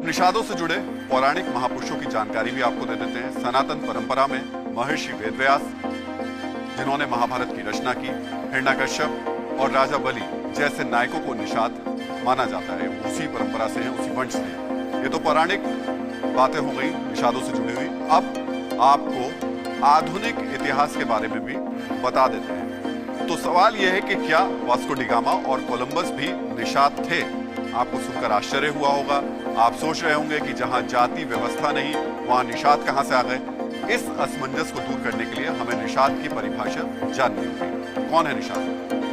निषादों से जुड़े पौराणिक महापुरुषों की जानकारी भी आपको दे देते हैं। सनातन परंपरा में महर्षि वेदव्यास, जिन्होंने महाभारत की रचना की, हिरण्यकश्यप और राजा बलि जैसे नायकों को निषाद माना जाता है। उसी परंपरा से है, उसी वंश से है। ये तो पौराणिक बातें हो गई निषादों से जुड़ी हुई। अब आपको आधुनिक इतिहास के बारे में भी बता देते हैं। तो सवाल यह है कि क्या वास्को डी गामा और कोलंबस भी निषाद थे? आपको सुनकर आश्चर्य हुआ होगा। आप सोच रहे होंगे कि जहां जाति व्यवस्था नहीं, वहां निषाद कहां से आ गए। इस असमंजस को दूर करने के लिए हमें निषाद की परिभाषा जाननी होगी। कौन है निषाद?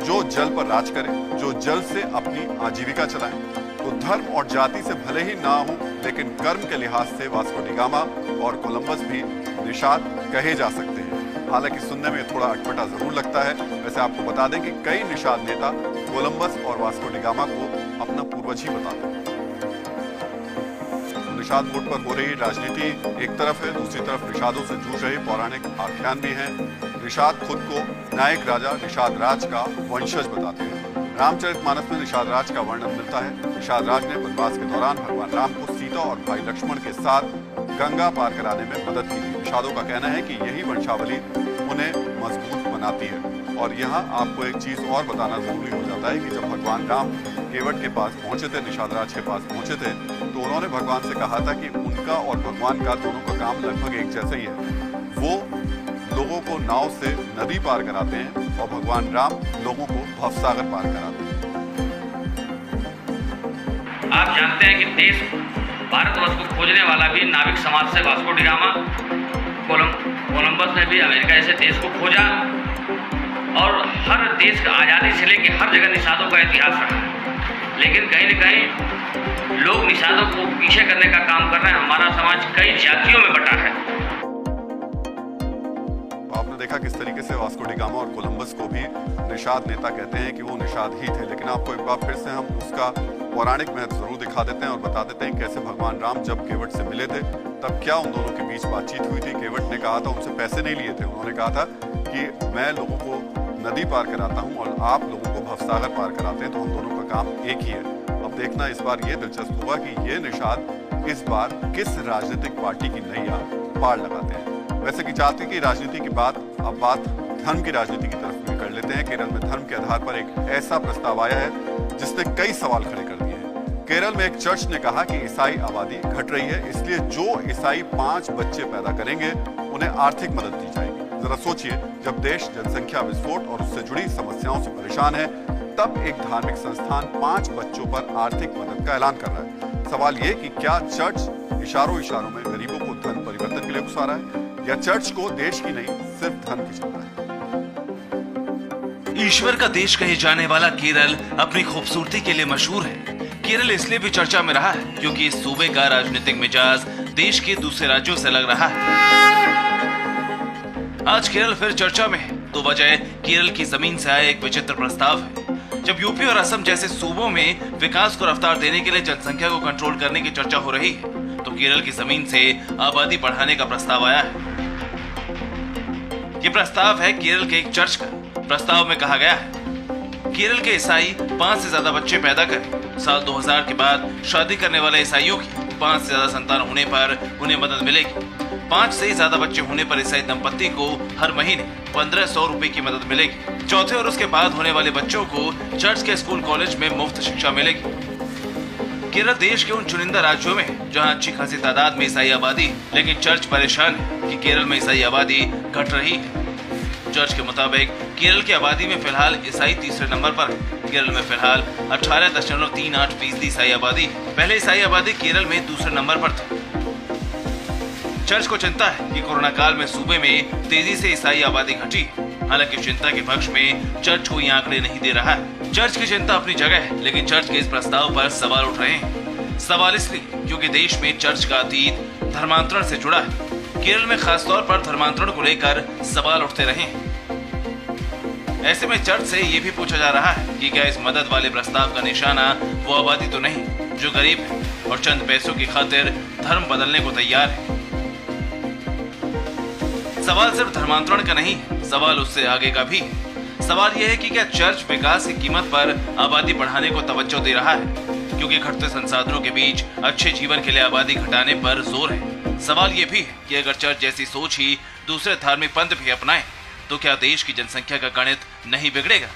जो जल पर राज करे, जो जल से अपनी आजीविका चलाए। तो धर्म और जाति से भले ही ना हो, लेकिन कर्म के लिहाज से वास्को डी गामा और कोलंबस भी निषाद कहे जा सकते हैं। हालांकि सुनने में थोड़ा अटपटा जरूर लगता है। वैसे आपको बता दें कि कई निषाद नेता कोलंबस और वास्को डी गामा को अपना पूर्वज ही बताते हैं। निषाद मोड पर हो रही राजनीति एक तरफ है, दूसरी तरफ निषादों से जूझ रहे पौराणिक आख्यान भी हैं। निषाद खुद को नायक राजा निषाद राज का वंशज बताते हैं। रामचरितमानस में निषाद राज का वर्णन मिलता है। निषाद राज ने वनवास के दौरान भगवान राम को सीता और भाई लक्ष्मण के साथ गंगा पार कराने में मदद की थी। निषादों का कहना है कि यही वंशावली उन्हें मजबूत बनाती है। और यहाँ आपको एक चीज और बताना जरूरी हो जाता है कि जब भगवान राम केवट के पास पहुंचे थे, निषाद राज के पास पहुंचे थे, तो उन्होंने भगवान से कहा था कि उनका और भगवान का दोनों का काम लगभग एक जैसा ही है। वो लोगों को नाव से नदी पार कराते हैं और भगवान राम लोगों को भवसागर पार कराते हैं। आप जानते हैं कि देश भारतवर्ष को खोजने वाला भी नाविक समाज से वास्को डी गामा, कोलंबस ने भी अमेरिका जैसे देश को खोजा और हर देश का आज़ादी से लेकर हर जगह निषादों का इतिहास रहा है। लेकिन कहीं न कहीं लोग निषादों को पीछे करने का काम कर रहे हैं। हमारा समाज कई जातियों में बटा है। आपने देखा किस तरीके से वास्को डी गामा और कोलंबस को भी निषाद नेता कहते हैं कि वो निषाद ही थे। लेकिन आपको एक बार फिर से हम उसका पौराणिक महत्व जरूर दिखा देते हैं और बता देते हैं कैसे भगवान राम जब केवट से मिले थे तब क्या उन दोनों के बीच बातचीत हुई थी। केवट ने कहा था, उनसे पैसे नहीं लिए थे, उन्होंने कहा था कि मैं लोगों को नदी पार कराता हूं और आप लोगों को भवसागर पार कराते हैं, तो हम दोनों का काम एक ही है। अब देखना इस बार ये दिलचस्प होगा कि ये निषाद इस बार किस राजनीतिक पार्टी की नैया पार लगाते हैं। वैसे की जाति की राजनीति की बात, अब बात धर्म की राजनीति की तरफ भी कर लेते हैं। केरल में धर्म के आधार पर एक ऐसा प्रस्ताव आया है जिसने कई सवाल खड़े कर दिए हैं। केरल में एक चर्च ने कहा कि ईसाई आबादी घट रही है, इसलिए जो ईसाई 5 बच्चे पैदा करेंगे उन्हें आर्थिक मदद दी जाएगी। जरा सोचिए, जब देश जनसंख्या विस्फोट और उससे जुड़ी समस्याओं से परेशान है, तब एक धार्मिक संस्थान 5 बच्चों पर आर्थिक मदद का ऐलान कर रहा है। सवाल ये कि क्या चर्च इशारों इशारों में गरीबों को धन परिवर्तन के लिए उकसा रहा है, या चर्च को देश की नहीं सिर्फ धन की चिंता है। ईश्वर का देश कहे जाने वाला केरल अपनी खूबसूरती के लिए मशहूर है। केरल इसलिए भी चर्चा में रहा है क्योंकि इस सूबे का राजनीतिक मिजाज देश के दूसरे राज्यों से लग रहा है। आज केरल फिर चर्चा में है, तो वजह केरल की जमीन से आया एक विचित्र प्रस्ताव है। जब यूपी और असम जैसे सूबों में विकास को रफ्तार देने के लिए जनसंख्या को कंट्रोल करने की चर्चा हो रही है, तो केरल की जमीन से आबादी बढ़ाने का प्रस्ताव आया है। ये प्रस्ताव है केरल के एक चर्च का। प्रस्ताव में कहा गया है केरल के ईसाई 5 से ज्यादा बच्चे पैदा करें। साल 2000 के बाद शादी करने वाले ईसाइयों की 5 से ज्यादा संतान होने पर उन्हें मदद मिलेगी। 5 से ज्यादा बच्चे होने पर ईसाई दंपत्ति को हर महीने 1500 रुपए की मदद मिलेगी। चौथे और उसके बाद होने वाले बच्चों को चर्च के स्कूल कॉलेज में मुफ्त शिक्षा मिलेगी। केरल देश के उन चुनिंदा राज्यों में जहां अच्छी खासी तादाद में ईसाई आबादी, लेकिन चर्च परेशान है कि केरल में ईसाई आबादी घट रही है। चर्च के मुताबिक केरल की आबादी में फिलहाल ईसाई तीसरे नंबर पर है। केरल में फिलहाल 18.38% ईसाई आबादी। पहले ईसाई आबादी केरल में दूसरे नंबर पर थी। चर्च को चिंता है कि कोरोना काल में सूबे में तेजी से ईसाई आबादी घटी। हालांकि चिंता के पक्ष में चर्च को ये आंकड़े नहीं दे रहा है। चर्च की चिंता अपनी जगह है, लेकिन चर्च के इस प्रस्ताव पर सवाल उठ रहे हैं। सवाल इसलिए क्योंकि देश में चर्च का अतीत धर्मांतरण से जुड़ा है। केरल में खासतौर पर धर्मांतरण को लेकर सवाल उठते रहे हैं। ऐसे में चर्च से ये भी पूछा जा रहा है कि क्या इस मदद वाले प्रस्ताव का निशाना वो आबादी तो नहीं जो गरीब है और चंद पैसों की खातिर धर्म बदलने को तैयार है। सवाल सिर्फ धर्मांतरण का नहीं है, सवाल उससे आगे का भी है। सवाल यह है कि क्या चर्च विकास की कीमत पर आबादी बढ़ाने को तवज्जो दे रहा है? क्योंकि घटते संसाधनों के बीच अच्छे जीवन के लिए आबादी घटाने पर जोर है। सवाल ये भी है कि अगर चर्च जैसी सोच ही दूसरे धार्मिक पंथ भी अपनाएं तो क्या देश की जनसंख्या का गणित नहीं बिगड़ेगा?